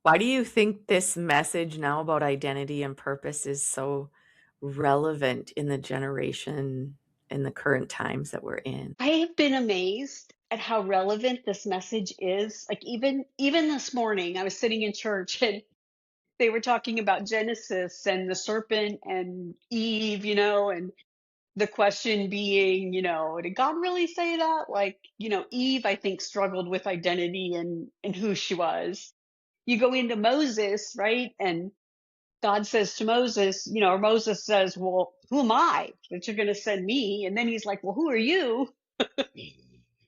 Why do you think this message now about identity and purpose is so relevant in the generation in the current times that we're in? I have been amazed at how relevant this message is. Like even this morning, I was sitting in church and they were talking about Genesis and the serpent and Eve, and the question being, did God really say that? Like, Eve, I think, struggled with identity and who she was. You go into Moses, right? And God says to Moses, or Moses says, well, who am I that you're going to send me? And then he's like, well, who are you?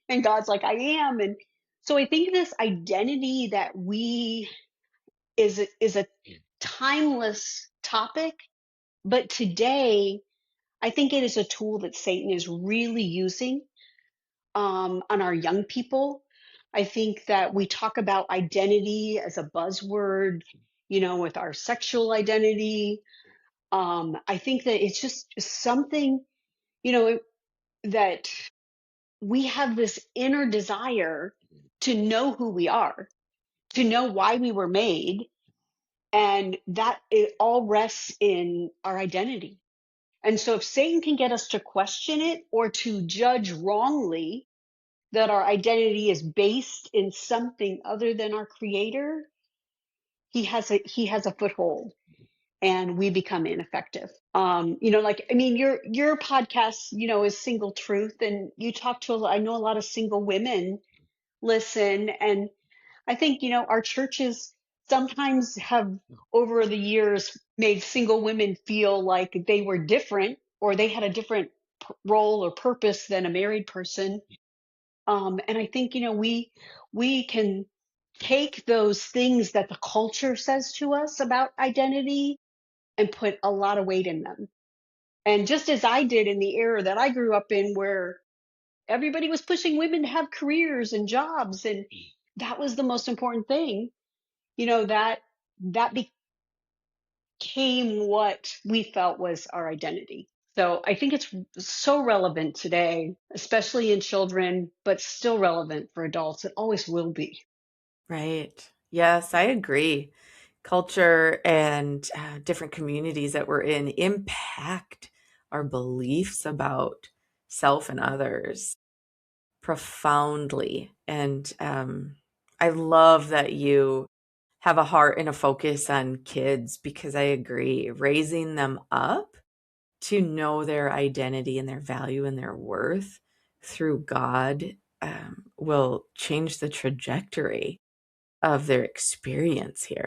And God's like, I am. And so I think this identity that we is a timeless topic, but today I think it is a tool that Satan is really using on our young people. I think that we talk about identity as a buzzword, with our sexual identity. I think that it's just something, you know, that we have this inner desire to know who we are, to know why we were made, and that it all rests in our identity. And so if Satan can get us to question it or to judge wrongly that our identity is based in something other than our creator, he has a foothold and we become ineffective. Like, I mean, your podcast, is Single Truth, and you talk to I know a lot of single women listen, and I think, our churches sometimes have over the years made single women feel like they were different or they had a different role or purpose than a married person. And I think, we can take those things that the culture says to us about identity and put a lot of weight in them. And just as I did in the era that I grew up in, where everybody was pushing women to have careers and jobs, and that was the most important thing, that became what we felt was our identity. So I think it's so relevant today, especially in children, but still relevant for adults. It always will be. Right. Yes, I agree. Culture and different communities that we're in impact our beliefs about self and others profoundly. And I love that you have a heart and a focus on kids because I agree. Raising them up to know their identity and their value and their worth through God will change the trajectory of their experience here.